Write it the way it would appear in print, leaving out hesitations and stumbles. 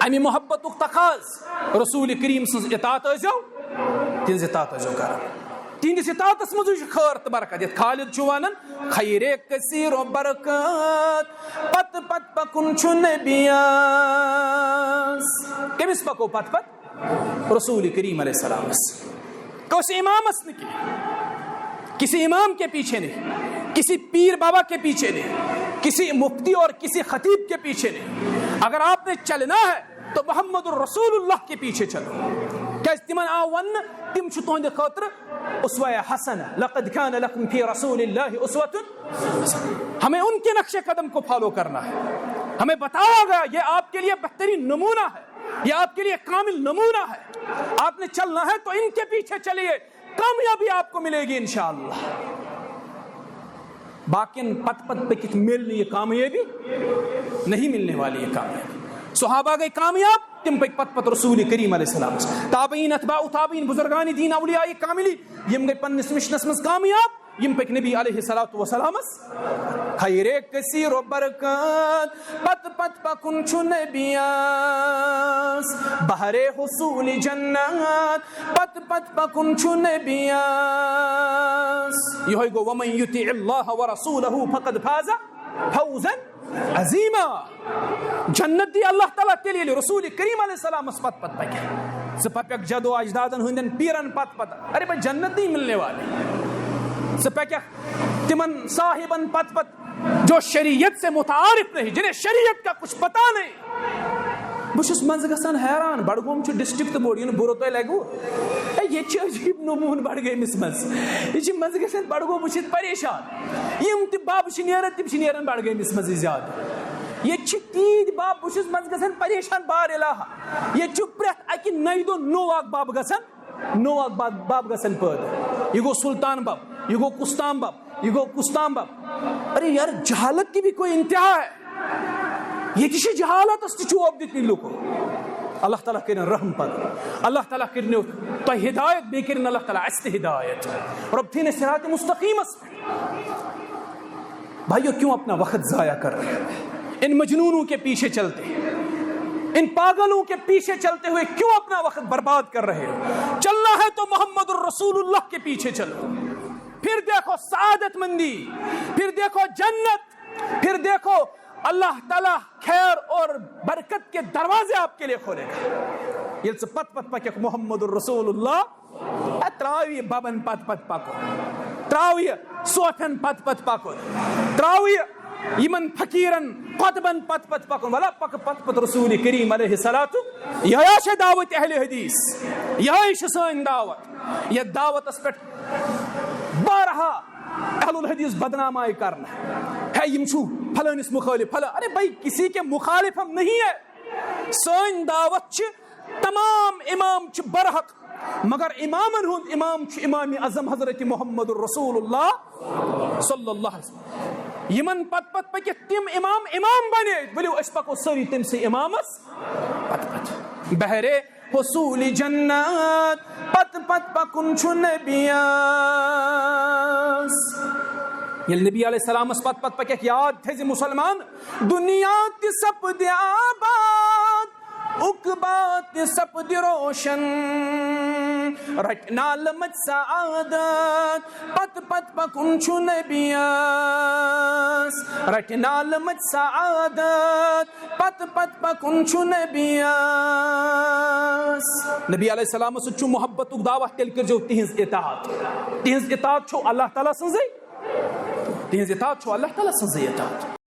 امی محبت تقاض رسول کریم سن اطاعت ازو تہذ اطاعت ازو کر تہندس اطاعتس مز خیر تو برکت یت خالد ونان خیر کثیر و برکت پت پت پکن چھ نبیاس کمس پکو پت پت رسول کریم علیہ السلام کس امامس نکی کسی امام کے پیچھے نہیں کسی پیر بابا کے پیچھے نہیں کسی مفتی اور کسی خطیب کے پیچھے نہیں اگر آپ نے چلنا ہے تو محمد الرسول اللہ کے پیچھے چلو کیا تمن آو ون تم تہند خاطر اسوہ حسنہ لقد کان لکم فی رسول اللہ اسوۃ ہمیں ان کے نقش قدم کو فالو کرنا ہے ہمیں بتایا گیا یہ آپ کے لیے بہترین نمونہ ہے یہ آپ کے لیے کامل نمونہ ہے آپ نے چلنا ہے تو ان کے پیچھے چلیے کامیابی آپ کو ملے گی انشاءاللہ باقی پت پت پہ کت ملنے یہ کامیابی نہیں ملنے والی یہ کامیابی صحابہ گئی کامیاب تم پہ پت پت رسول کریم علیہ السلام تابعین اتباع تابعین بزرگان دین اولیاء کاملی یم گئی پنس مشنس مز کامیاب یم پہ نبی علیہ الصلوۃ والسلام خیر کثیر و برکات پت پت پکن چھ نبیاس بہر حصول جنات پت پت پکن چھ نبیاس یہ گو ومن یطع اللہ ورسولہ فقد فاز فوزا عظیما جنت دی اللہ تعالیٰ کے لیے رسول کریم علیہ السلام پت پت پکے پک جدو اجدادن ہندن پیرن پت پت ارے بھائی جنت نہیں ملنے والی پک تمن صاحبن پت پت جو شریعت سے متعارف نہیں جنہیں شریعت کا کچھ پتا نہیں بس مز گژھان حیران بڈگوم ڈسٹرکٹ بوڑ یہ برو تہ لگو یہ عجیب نمون بڈگامس مز یہ مز گژھان بڈگوم وچھت پریشان یم تہ باب نیران تم نیران بڈگامس مز زیادہ یہ تیت باب بس مز گژھان پریشان بار الہ یہ پریت اکہ نئی دو نو اک باب گژھان نو اک باب گژھان پٲدٕ یہ گو سلطان باب یہ گو کستام باب یہ گو کستام باب ارے یار جہالت کی بھی کوئی انتہا ہے یہ تھی جہالت اس چوب دتنی لوکو اللہ تعالیٰ کرن رحم پت اللہ تعالیٰ کرن تو ہدایت بے کرن اللہ تعالیٰ است ہدایت رب تھی نے صراط مستقیم بھائیو کیوں اپنا وقت ضائع کر رہے ہیں ان مجنونوں کے پیچھے چلتے ان پاگلوں کے پیچھے چلتے ہوئے کیوں اپنا وقت برباد کر رہے ہو چلنا ہے تو محمد الرسول اللہ کے پیچھے چلو پھر دیکھو سعادت مندی پھر دیکھو جنت پھر دیکھو اللہ تعالیٰ خیر اور برکت کے دروازے آپ کے لیے کھولے گا یہ پت پت پک محمد الرسول اللہ تراوی بابن پت پت پکو تراوی صوفن پت پت پکو تراوی یمن فقیرن قطبن پت پت پکن والا پک پت پت رسول کریم علیہ الصلوۃ یہ دعوت اہل حدیث یہ سن دعوت یہ دعوت اس پہ بارہا اہل الحدیث بدنام آئی کرنا ہے یم چھو فلانس مخالف فلاں ارے بھائی کسی کے مخالف ہم نہیں ہے سن دعوت چھ تمام امام چھ برحق مگر امامن ہند امام چھ امام اعظم حضرت محمد الرسول اللہ صلی اللہ علیہ وسلم یمن پت پت پکت تم امام بنے ولو اس پکو سری تم سے امامس پت پت بہرے حصول جنات پت پت پکن چھ نبیاس یہ نبی علیہ السلام پت پت پک یاد تھے مسلمان دنیا تی سپد آباد اقبات سپد روشن رٹنا لمت سعادت پت پت پکن چھ نبیاس رٹنا لمت سعادت پت پت پکن چھ نبیاس نبی علیہ السلام سچو محبت دعوت تیل کر جو تہنز اطاعت چھو اللہ تعالیٰ سنزے تہنز اطاعت چھو اللہ تعالیٰ سنزے اطاعت